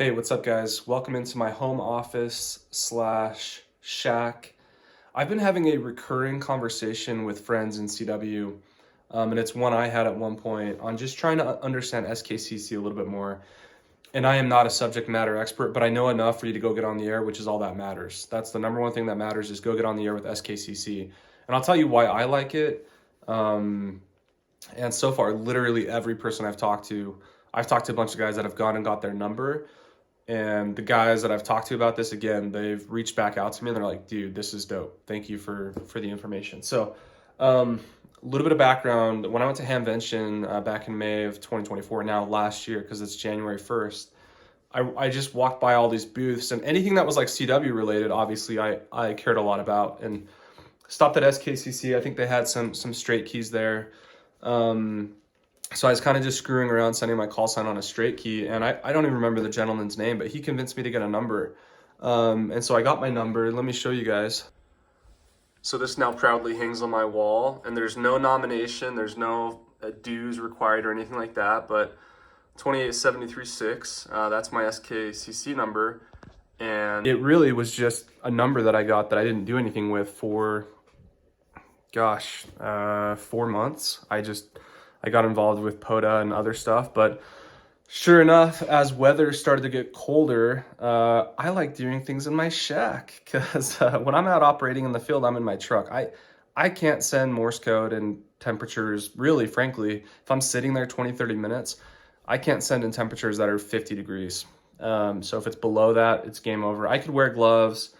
Hey, what's up, guys? Welcome into my home office slash shack. I've been having a recurring conversation with friends in CW, and it's one I had at one point on just trying to understand SKCC a little bit more. And I am not a subject matter expert, but I know enough for you to go get on the air, which is all that matters. That's the number one thing that matters is go get on the air with SKCC. And I'll tell you why I like it. And so far, literally every person I've talked to a bunch of guys that have gone and got their number. And the guys that I've talked to about this, again, they've reached back out to me and they're like, dude, this is dope. Thank you for the information. So a little bit of background. When I went to Hamvention back in May of 2024, now last year, because it's January 1st, I just walked by all these booths, and anything that was like CW related, obviously I cared a lot about, and stopped at SKCC. I think they had some straight keys there. So I was kind of just screwing around, sending my call sign on a straight key, and I don't even remember the gentleman's name, but he convinced me to get a number. And so I got my number. Let me show you guys. So this now proudly hangs on my wall, and there's no nomination, there's no dues required or anything like that, but 28736, that's my SKCC number. And it really was just a number that I got that I didn't do anything with for, 4 months. I got involved with POTA and other stuff, but sure enough, as weather started to get colder, I like doing things in my shack because when I'm out operating in the field, I'm in my truck. I can't send Morse code and temperatures, really, frankly, if I'm sitting there 20, 30 minutes, I can't send in temperatures that are 50 degrees. So if it's below that, it's game over. I could wear gloves.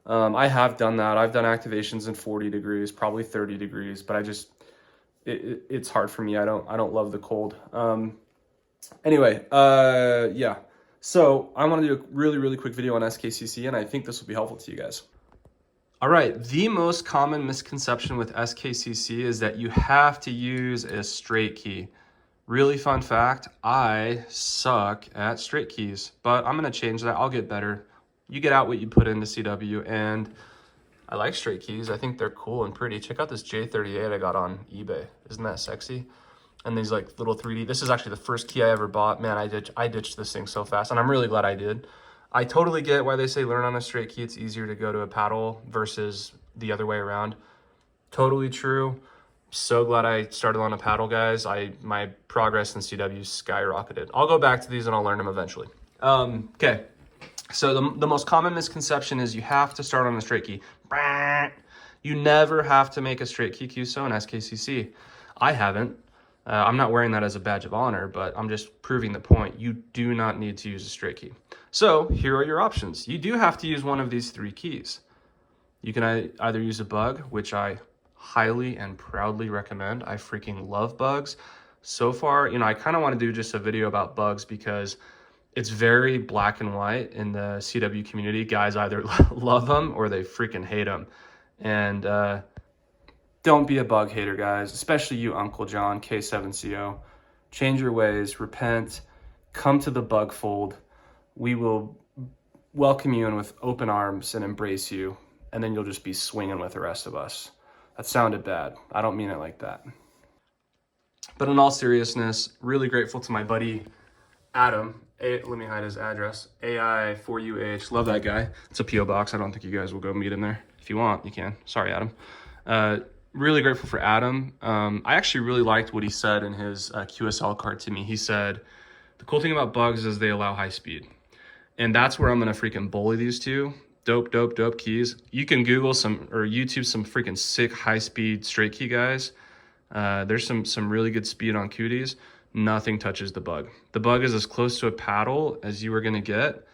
I have done that. I've done activations in 40 degrees, probably 30 degrees, but it's hard for me. I don't love the cold. Anyway, yeah. So I want to do a really quick video on SKCC, and I think this will be helpful to you guys. All right, the most common misconception with SKCC is that you have to use a straight key. Really fun fact, I suck at straight keys, but I'm gonna change that. I'll get better. You get out what you put into CW, and I like straight keys. I think they're cool and pretty. Check out this J38 I got on eBay. Isn't that sexy? And these like little 3D. This is actually the first key I ever bought. Man, I ditched this thing so fast, and I'm really glad I did. I totally get why they say learn on a straight key. It's easier to go to a paddle versus the other way around. Totally true. So glad I started on a paddle, guys. My progress in CW skyrocketed. I'll go back to these and I'll learn them eventually. Okay. So the most common misconception is you have to start on a straight key. You never have to make a straight key QSO in SKCC. I haven't. I'm not wearing that as a badge of honor, but I'm just proving the point. You do not need to use a straight key. So here are your options. You do have to use one of these 3 keys. You can either use a bug, which I highly and proudly recommend. I freaking love bugs. So far, I kind of want to do just a video about bugs because it's very black and white in the CW community. Guys either love them or they freaking hate them. And don't be a bug hater, guys, especially you, Uncle John, K7CO. Change your ways, repent, come to the bug fold. We will welcome you in with open arms and embrace you, and then you'll just be swinging with the rest of us. That sounded bad. I don't mean it like that. But in all seriousness, really grateful to my buddy Adam. Let me hide his address. AI4UH. Love that guy. It's a P.O. box. I don't think you guys will go meet him there. If you want, you can. Sorry, Adam. Really grateful for Adam. I actually really liked what he said in his QSL card to me. He said, the cool thing about bugs is they allow high speed. And that's where I'm going to freaking bully these two. Dope keys. You can Google or YouTube some freaking sick high-speed straight key guys. There's some really good speed on cooties. Nothing touches the bug. The bug is as close to a paddle as you are gonna get,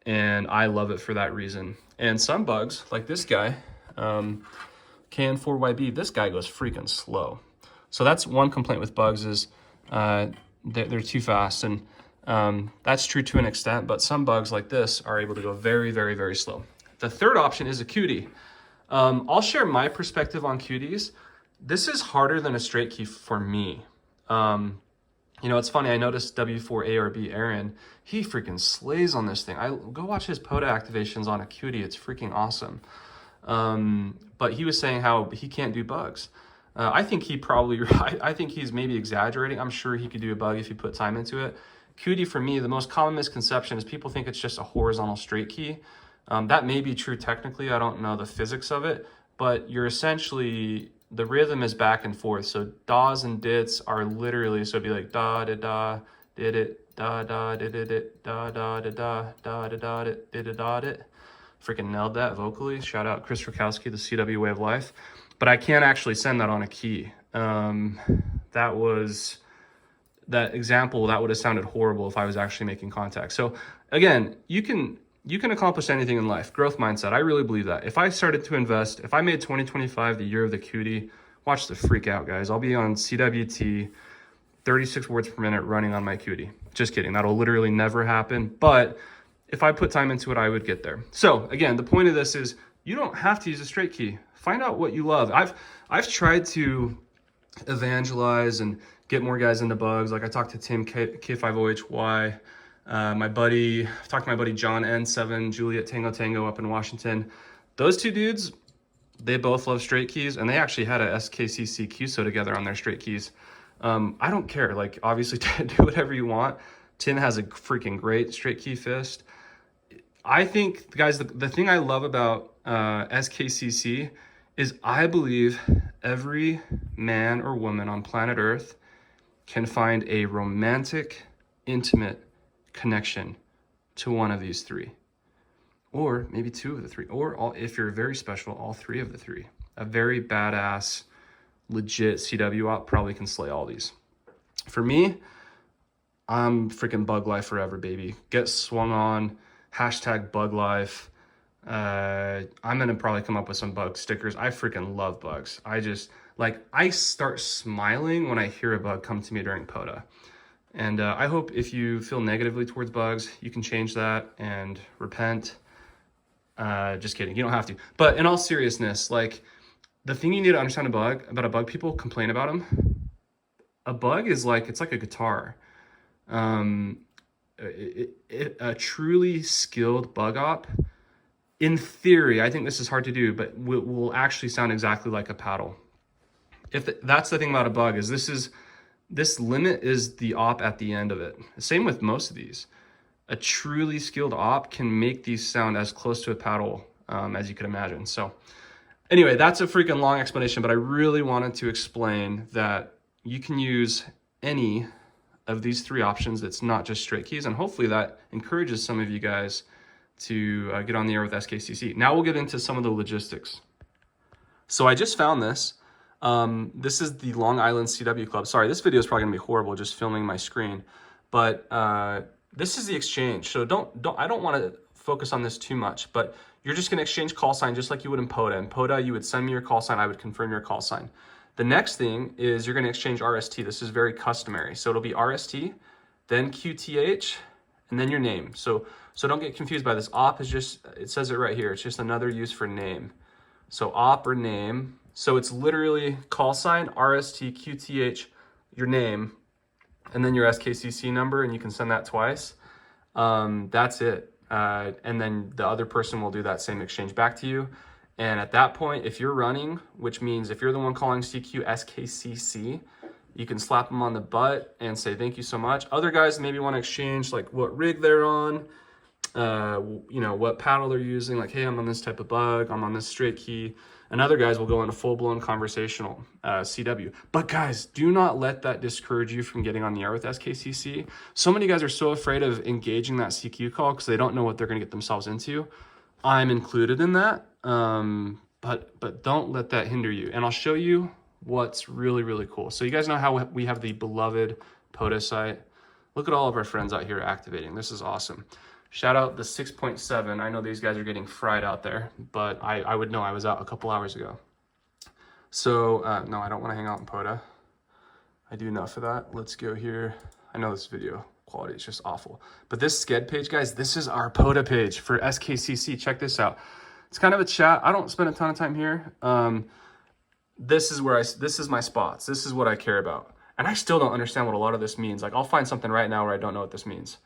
and I love it for that reason. And some bugs, like this guy, KN4YB, this guy goes freaking slow. So that's one complaint with bugs is they're too fast, and that's true to an extent, but some bugs like this are able to go very slow. The third option is a cutie. I'll share my perspective on cuties. This is harder than a straight key for me. It's funny, I noticed W4ARB Aaron, he freaking slays on this thing. Go watch his POTA activations on a cutie, it's freaking awesome. But he was saying how he can't do bugs. I think he's maybe exaggerating. I'm sure he could do a bug if he put time into it. QD for me, the most common misconception is people think it's just a horizontal straight key. That may be true technically. I don't know the physics of it, but you're essentially, the rhythm is back and forth. So da's and dits are literally, so it'd be like da da da, did it, da da did it, da da da da, da da da did it, da it. Freaking nailed that vocally. Shout out Chris Rakowski, the CW Way of Life. But I can't actually send that on a key. That example, that would have sounded horrible if I was actually making contact. So again, you can accomplish anything in life. Growth mindset. I really believe that. If I started to invest, if I made 2025 the year of the cutie, watch the freak out, guys. I'll be on CWT, 36 words per minute running on my cutie. Just kidding. That'll literally never happen. But if I put time into it, I would get there. So again, the point of this is you don't have to use a straight key. Find out what you love. I've tried to evangelize and get more guys into bugs. Like I talked to Tim K50HY, I've talked to my buddy John N7 Juliet Tango Tango up in Washington. Those two dudes, they both love straight keys, and they actually had a SKCC QSO together on their straight keys. I don't care. Like obviously do whatever you want. Tim has a freaking great straight key fist. I think, guys, the thing I love about SKCC is I believe every man or woman on planet Earth can find a romantic, intimate connection to one of these three, or maybe two of the three, or all, if you're very special, all three of the three. A very badass, legit CW op probably can slay all these. For me, I'm freaking bug life forever, baby. Get swung on, hashtag bug life. I'm gonna probably come up with some bug stickers. I freaking love bugs. I start smiling when I hear a bug come to me during POTA. And I hope if you feel negatively towards bugs, you can change that and repent. Just kidding, you don't have to. But in all seriousness, like the thing you need to understand about a bug, people complain about them. A bug is like, it's like a guitar. A truly skilled bug op, in theory, I think this is hard to do, but will actually sound exactly like a paddle. That's the thing about a bug, is this limit is the op at the end of it. Same with most of these. A truly skilled op can make these sound as close to a paddle as you could imagine. So anyway, that's a freaking long explanation, but I really wanted to explain that you can use any of these three options. That's not just straight keys, and hopefully that encourages some of you guys to get on the air with SKCC. Now we'll get into some of the logistics. So I just found this. This is the Long Island CW Club. Sorry, this video is probably gonna be horrible just filming my screen, but this is the exchange. So I don't want to focus on this too much, but you're just gonna exchange call sign just like you would in POTA. In POTA, you would send me your call sign, I would confirm your call sign. The next thing is you're gonna exchange RST. This is very customary. So it'll be RST, then QTH, and then your name. So don't get confused by this. Op is just, it says it right here. It's just another use for name. So op or name. So it's literally call sign, RST, QTH, your name, and then your SKCC number, and you can send that twice. That's it. And then the other person will do that same exchange back to you. And at that point, if you're running, which means if you're the one calling CQ SKCC, you can slap them on the butt and say, thank you so much. Other guys maybe want to exchange like what rig they're on, what paddle they're using, like, hey, I'm on this type of bug, I'm on this straight key. And other guys will go into full-blown conversational CW. But guys, do not let that discourage you from getting on the air with SKCC. So many guys are so afraid of engaging that CQ call because they don't know what they're going to get themselves into. I'm included in that, but don't let that hinder you. And I'll show you what's really, really cool. So you guys know how we have the beloved POTA site. Look at all of our friends out here activating. This is awesome. Shout out the 6.7. I know these guys are getting fried out there, but I would know. I was out a couple hours ago. So no, I don't want to hang out in POTA. I do enough of that. Let's go here. I know this video quality is just awful, but this SKED page, guys, this is our POTA page for SKCC. Check this out. It's kind of a chat. I don't spend a ton of time here. This is my spots. This is what I care about. And I still don't understand what a lot of this means. Like I'll find something right now where I don't know what this means.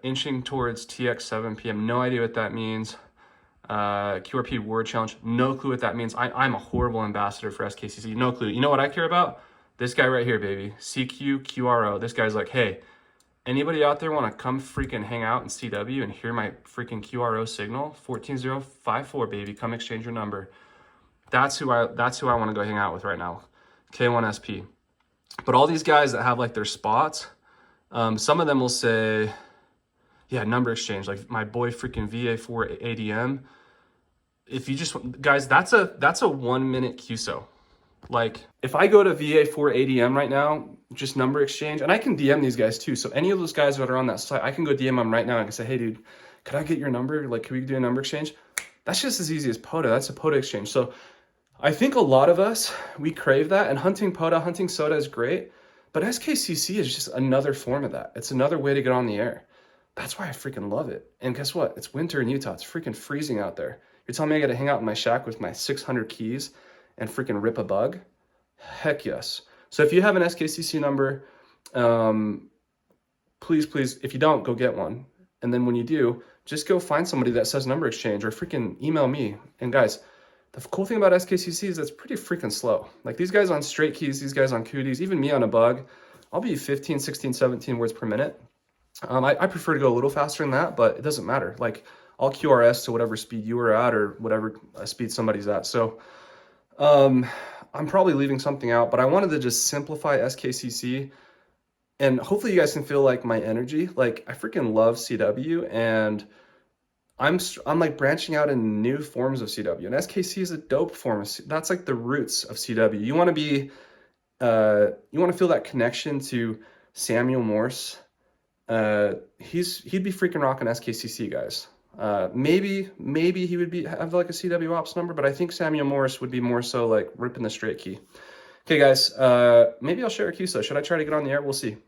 Inching towards TX 7 p.m. No idea what that means. QRP word challenge. No clue what that means. I'm a horrible ambassador for SKCC. No clue. You know what I care about? This guy right here, baby. CQ QRO. This guy's like, hey, Anybody out there want to come freaking hang out in CW and hear my freaking QRO signal? 14054, baby. Come exchange your number. That's who I want to go hang out with right now. K1SP. But all these guys that have like their spots, some of them will say, yeah, number exchange. Like my boy freaking VA4 ADM. If you just, guys, that's a 1 minute QSO. Like if I go to VA4 ADM right now, just number exchange, and I can DM these guys too. So any of those guys that are on that site, I can go DM them right now and I can say, hey dude, could I get your number? Like, can we do a number exchange? That's just as easy as POTA. That's a POTA exchange. So I think a lot of us, we crave that, and hunting POTA, hunting SOTA is great, but SKCC is just another form of that. It's another way to get on the air. That's why I freaking love it. And guess what? It's winter in Utah. It's freaking freezing out there. You're telling me I got to hang out in my shack with my 600 keys and freaking rip a bug? Heck yes. So if you have an SKCC number, please, if you don't, go get one. And then when you do, just go find somebody that says number exchange or freaking email me. And guys, the cool thing about SKCC is it's pretty freaking slow. Like these guys on straight keys, these guys on cooties, even me on a bug, I'll be 15, 16, 17 words per minute. I prefer to go a little faster than that, but it doesn't matter. Like I'll QRS to whatever speed you are at or whatever speed somebody's at. So I'm probably leaving something out, but I wanted to just simplify SKCC, and hopefully you guys can feel like my energy. Like I freaking love CW, and I'm like branching out in new forms of CW, and SKC is a dope form. That's like the roots of CW. You want to be, you want to feel that connection to Samuel Morse. He'd be freaking rocking SKCC, guys. Maybe he would have like a CW ops number, but I think Samuel Morris would be more so like ripping the straight key. Okay, guys, maybe I'll share a QSO. Should I try to get on the air? We'll see.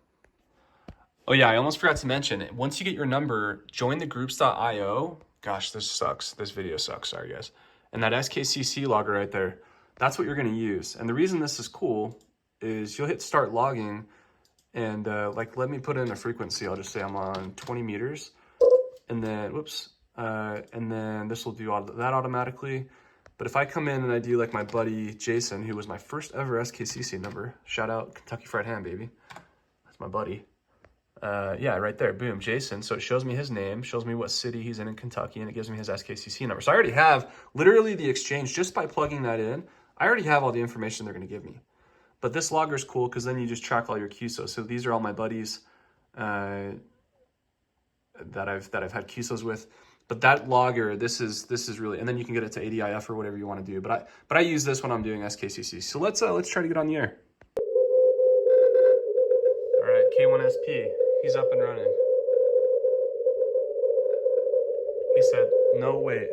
Oh yeah, I almost forgot to mention, once you get your number, join the groups.io. Gosh, this sucks. This video sucks. Sorry, guys. And that SKCC logger right there, that's what you're going to use. And the reason this is cool is you'll hit start logging, and like let me put in a frequency. I'll just say I'm on 20 meters. And then, whoops, and then this will do that automatically. But if I come in and I do like my buddy Jason, who was my first ever SKCC number, shout out Kentucky Fried Ham, baby. That's my buddy. Yeah, right there, boom, Jason. So it shows me his name, shows me what city he's in Kentucky, and it gives me his SKCC number. So I already have literally the exchange just by plugging that in. I already have all the information they're going to give me. But this logger is cool because then you just track all your QSOs. So these are all my buddies that I've had QSOs with. But that logger, this is really, and then you can get it to ADIF or whatever you want to do. But I use this when I'm doing SKCC. So let's try to get on the air. All right, K1SP, he's up and running. He said, no wait.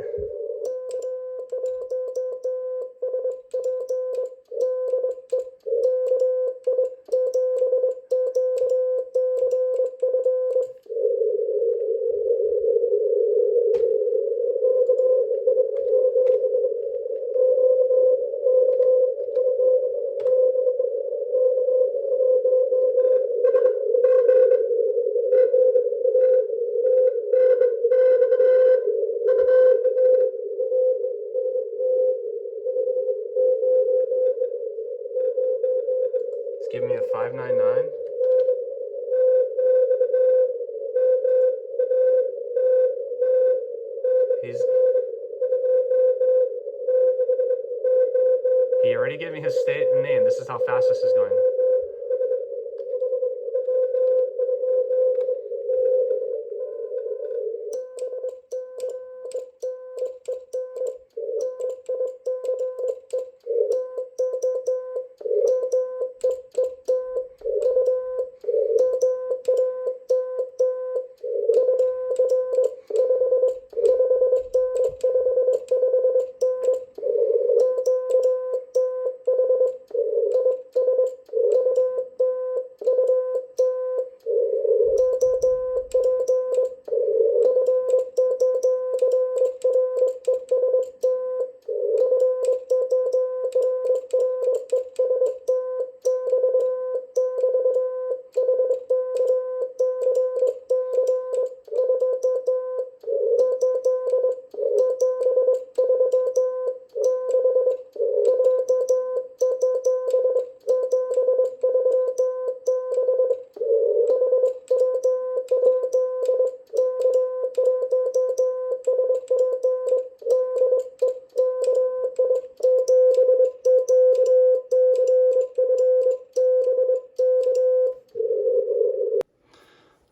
Give me a 599. He already gave me his state and name. This is how fast this is going.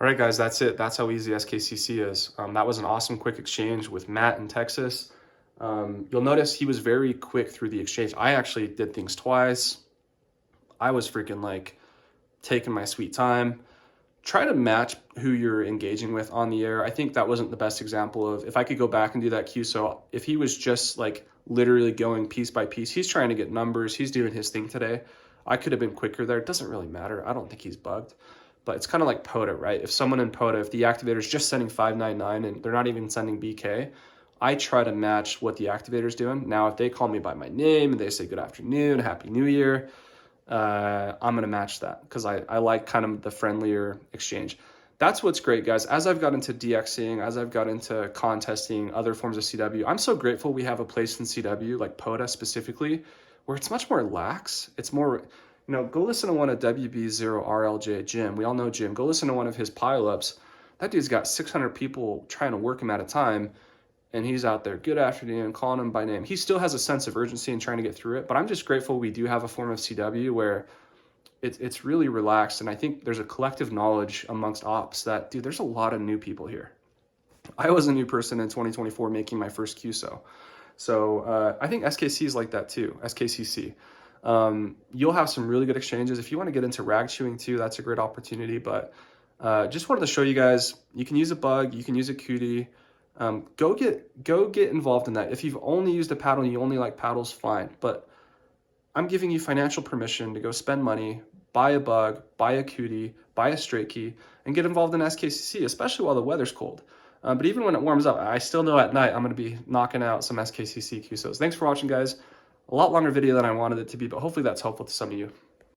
All right, guys, that's it. That's how easy SKCC is. That was an awesome quick exchange with Matt in Texas. You'll notice he was very quick through the exchange. I actually did things twice. I was freaking like taking my sweet time. Try to match who you're engaging with on the air. I think that wasn't the best example of, if I could go back and do that QSO, if he was just like literally going piece by piece, he's trying to get numbers, he's doing his thing today. I could have been quicker there. It doesn't really matter. I don't think he's bugged. But it's kind of like POTA, right? If someone in POTA, if the activator's just sending 599 and they're not even sending BK, I try to match what the activator's doing. Now, if they call me by my name and they say good afternoon, happy new year, I'm gonna match that because I like kind of the friendlier exchange. That's what's great, guys. As I've got into DXing, as I've got into contesting, other forms of CW, I'm so grateful we have a place in CW, like POTA specifically, where it's much more lax. It's more, go listen to one of WB0RLJ, Jim. We all know Jim. Go listen to one of his pileups. That dude's got 600 people trying to work him at a time, and he's out there, good afternoon, calling him by name. He still has a sense of urgency in trying to get through it, but I'm just grateful we do have a form of CW where it's really relaxed, and I think there's a collective knowledge amongst ops that, dude, there's a lot of new people here. I was a new person in 2024 making my first QSO. So I think SKC is like that too, SKCC. You'll have some really good exchanges. If you want to get into rag chewing too, that's a great opportunity, but just wanted to show you guys, you can use a bug, you can use a cootie. Go get involved in that. If you've only used a paddle and you only like paddles, fine. But I'm giving you financial permission to go spend money, buy a bug, buy a cootie, buy a straight key, and get involved in SKCC, especially while the weather's cold. But even when it warms up, I still know at night I'm going to be knocking out some SKCC QSOs. Thanks for watching, guys. A lot longer video than I wanted it to be, but hopefully that's helpful to some of you.